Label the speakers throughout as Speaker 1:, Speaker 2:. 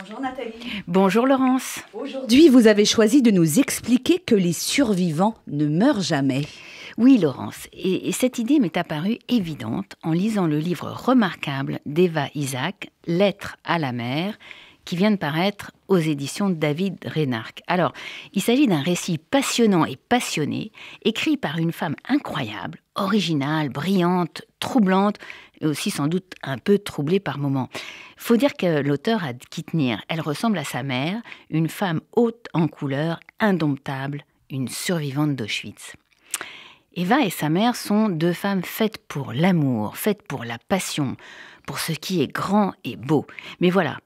Speaker 1: Bonjour Nathalie.
Speaker 2: Bonjour Laurence.
Speaker 1: Aujourd'hui, vous avez choisi de nous expliquer que les survivants ne meurent jamais.
Speaker 2: Oui Laurence, et cette idée m'est apparue évidente en lisant le livre remarquable d'Eva Isaac, Lettres à la mer, qui vient de paraître aux éditions David Reynark. Alors, il s'agit d'un récit passionnant et passionné, écrit par une femme incroyable, originale, brillante, troublante, et aussi sans doute un peu troublée par moments. Faut dire que l'auteur a de qui tenir. Elle ressemble à sa mère, une femme haute en couleur, indomptable, une survivante d'Auschwitz. Eva et sa mère sont deux femmes faites pour l'amour, faites pour la passion, pour ce qui est grand et beau. Mais voilà,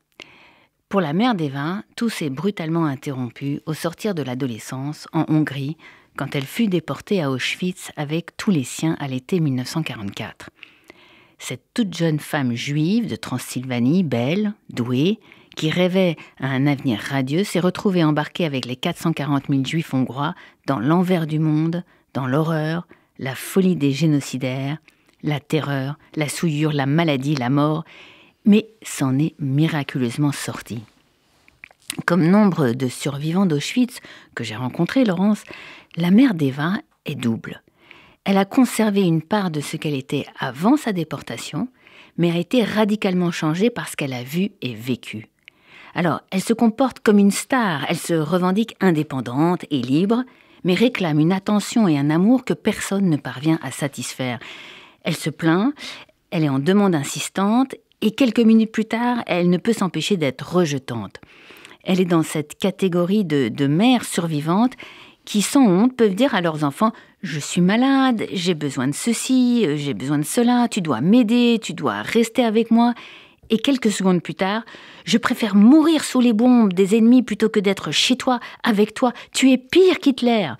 Speaker 2: pour la mère d'Eva, tout s'est brutalement interrompu au sortir de l'adolescence en Hongrie, quand elle fut déportée à Auschwitz avec tous les siens à l'été 1944. Cette toute jeune femme juive de Transylvanie, belle, douée, qui rêvait à un avenir radieux, s'est retrouvée embarquée avec les 440 000 juifs hongrois dans l'envers du monde, dans l'horreur, la folie des génocidaires, la terreur, la souillure, la maladie, la mort, mais s'en est miraculeusement sortie. Comme nombre de survivants d'Auschwitz que j'ai rencontrés, Laurence, la mère d'Eva est double. Elle a conservé une part de ce qu'elle était avant sa déportation, mais a été radicalement changée par ce qu'elle a vu et vécu. Alors, elle se comporte comme une star, elle se revendique indépendante et libre, mais réclame une attention et un amour que personne ne parvient à satisfaire. Elle se plaint, elle est en demande insistante, et quelques minutes plus tard, elle ne peut s'empêcher d'être rejetante. Elle est dans cette catégorie de mères survivantes qui, sans honte, peuvent dire à leurs enfants « Je suis malade, j'ai besoin de ceci, j'ai besoin de cela, tu dois m'aider, tu dois rester avec moi. » Et quelques secondes plus tard, « Je préfère mourir sous les bombes des ennemis plutôt que d'être chez toi, avec toi. Tu es pire qu'Hitler. »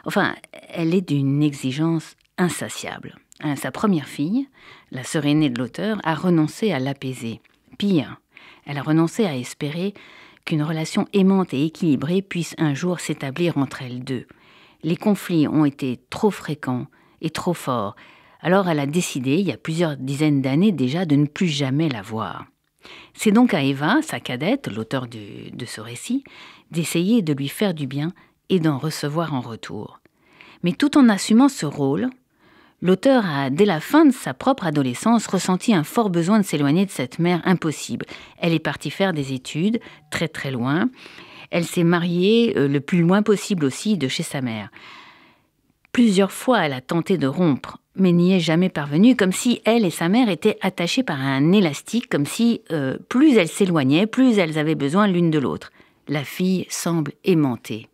Speaker 2: Enfin, elle est d'une exigence insatiable. Sa première fille, la sœur aînée de l'auteur, a renoncé à l'apaiser. Pire, elle a renoncé à espérer qu'une relation aimante et équilibrée puisse un jour s'établir entre elles deux. Les conflits ont été trop fréquents et trop forts. Alors elle a décidé, il y a plusieurs dizaines d'années déjà, de ne plus jamais la voir. C'est donc à Eva, sa cadette, l'auteur de ce récit, d'essayer de lui faire du bien et d'en recevoir en retour. Mais tout en assumant ce rôle, l'auteur a, dès la fin de sa propre adolescence, ressenti un fort besoin de s'éloigner de cette mère impossible. Elle est partie faire des études, très très loin. Elle s'est mariée le plus loin possible aussi de chez sa mère. Plusieurs fois, elle a tenté de rompre, mais n'y est jamais parvenue, comme si elle et sa mère étaient attachées par un élastique, comme si plus elles s'éloignaient, plus elles avaient besoin l'une de l'autre. La fille semble aimantée.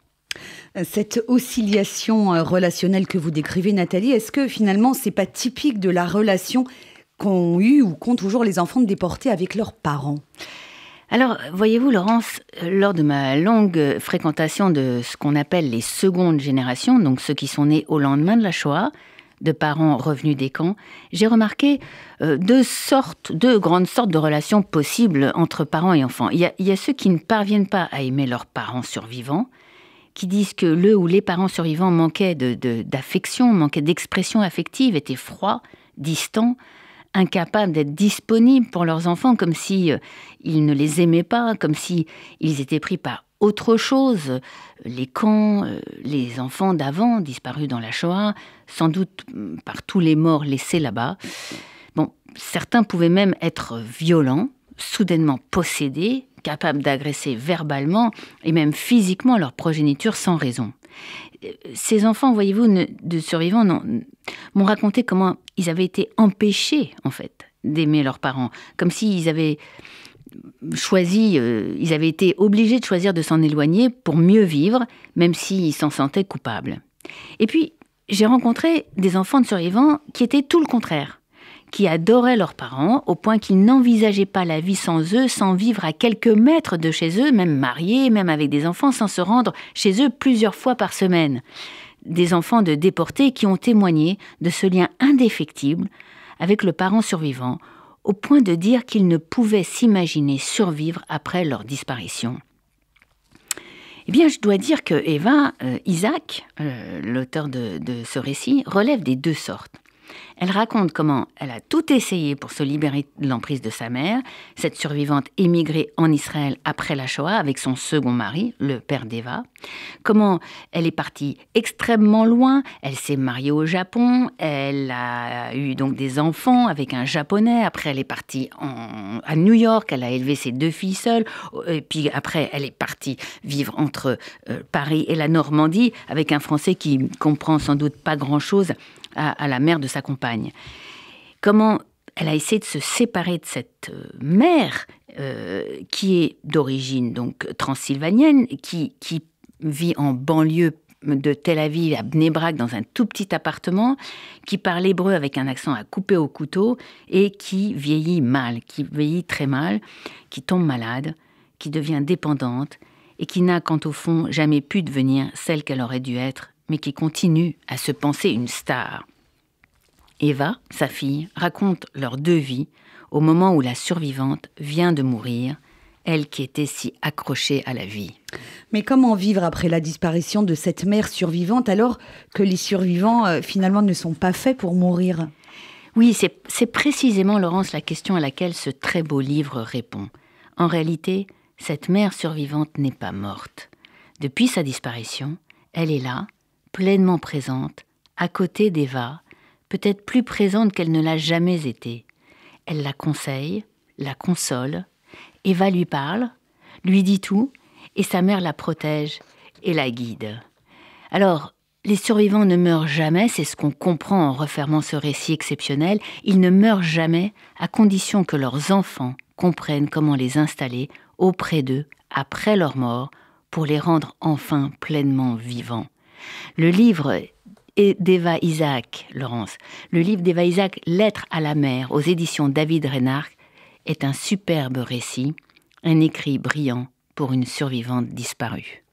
Speaker 1: Cette oscillation relationnelle que vous décrivez, Nathalie, est-ce que finalement, c'est pas typique de la relation qu'ont eu ou qu'ont toujours les enfants déportés avec leurs parents ?
Speaker 2: Alors, voyez-vous, Laurence, lors de ma longue fréquentation de ce qu'on appelle les secondes générations, donc ceux qui sont nés au lendemain de la Shoah, de parents revenus des camps, j'ai remarqué deux grandes sortes de relations possibles entre parents et enfants. Il y a ceux qui ne parviennent pas à aimer leurs parents survivants, qui disent que le ou les parents survivants manquaient d'affection, manquaient d'expression affective, étaient froids, distants, incapables d'être disponibles pour leurs enfants, comme si ils ne les aimaient pas, comme si ils étaient pris par autre chose. Les camps, les enfants d'avant, disparus dans la Shoah, sans doute par tous les morts laissés là-bas. Bon, certains pouvaient même être violents, soudainement possédés, capables d'agresser verbalement et même physiquement leur progéniture sans raison. Ces enfants, voyez-vous, de survivants m'ont raconté comment ils avaient été empêchés, en fait, d'aimer leurs parents. Comme s'ils avaient choisi, ils avaient été obligés de choisir de s'en éloigner pour mieux vivre, même s'ils s'en sentaient coupables. Et puis, j'ai rencontré des enfants de survivants qui étaient tout le contraire, qui adoraient leurs parents au point qu'ils n'envisageaient pas la vie sans eux, sans vivre à quelques mètres de chez eux, même mariés, même avec des enfants, sans se rendre chez eux plusieurs fois par semaine. Des enfants de déportés qui ont témoigné de ce lien indéfectible avec le parent survivant, au point de dire qu'ils ne pouvaient s'imaginer survivre après leur disparition. Eh bien, je dois dire que Eva Isaac, l'auteur de ce récit, relève des deux sortes. Elle raconte comment elle a tout essayé pour se libérer de l'emprise de sa mère, cette survivante émigrée en Israël après la Shoah avec son second mari, le père d'Eva. Comment elle est partie extrêmement loin, elle s'est mariée au Japon, elle a eu donc des enfants avec un Japonais, après elle est partie à New York, elle a élevé ses 2 filles seule, et puis après elle est partie vivre entre Paris et la Normandie avec un Français qui comprend sans doute pas grand-chose à la mère de sa compagne. Comment elle a essayé de se séparer de cette mère qui est d'origine donc transylvanienne, qui vit en banlieue de Tel Aviv à Bnei Brak dans un tout petit appartement, qui parle hébreu avec un accent à couper au couteau et qui vieillit mal, qui vieillit très mal, qui tombe malade, qui devient dépendante et qui n'a, quant au fond, jamais pu devenir celle qu'elle aurait dû être, mais qui continue à se penser une star. Eva, sa fille, raconte leurs 2 vies au moment où la survivante vient de mourir, elle qui était si accrochée à la vie.
Speaker 1: Mais comment vivre après la disparition de cette mère survivante alors que les survivants finalement ne sont pas faits pour mourir ?
Speaker 2: Oui, c'est précisément, Laurence, la question à laquelle ce très beau livre répond. En réalité, cette mère survivante n'est pas morte. Depuis sa disparition, elle est là, pleinement présente, à côté d'Eva, peut-être plus présente qu'elle ne l'a jamais été. Elle la conseille, la console, Eva lui parle, lui dit tout, et sa mère la protège et la guide. Alors, les survivants ne meurent jamais, c'est ce qu'on comprend en refermant ce récit exceptionnel, ils ne meurent jamais à condition que leurs enfants comprennent comment les installer auprès d'eux après leur mort pour les rendre enfin pleinement vivants. Le livre d'Eva Isaac, Laurence, le livre d'Eva Isaac, Lettre à la mère, aux éditions David Reinhardt, est un superbe récit, un écrit brillant pour une survivante disparue.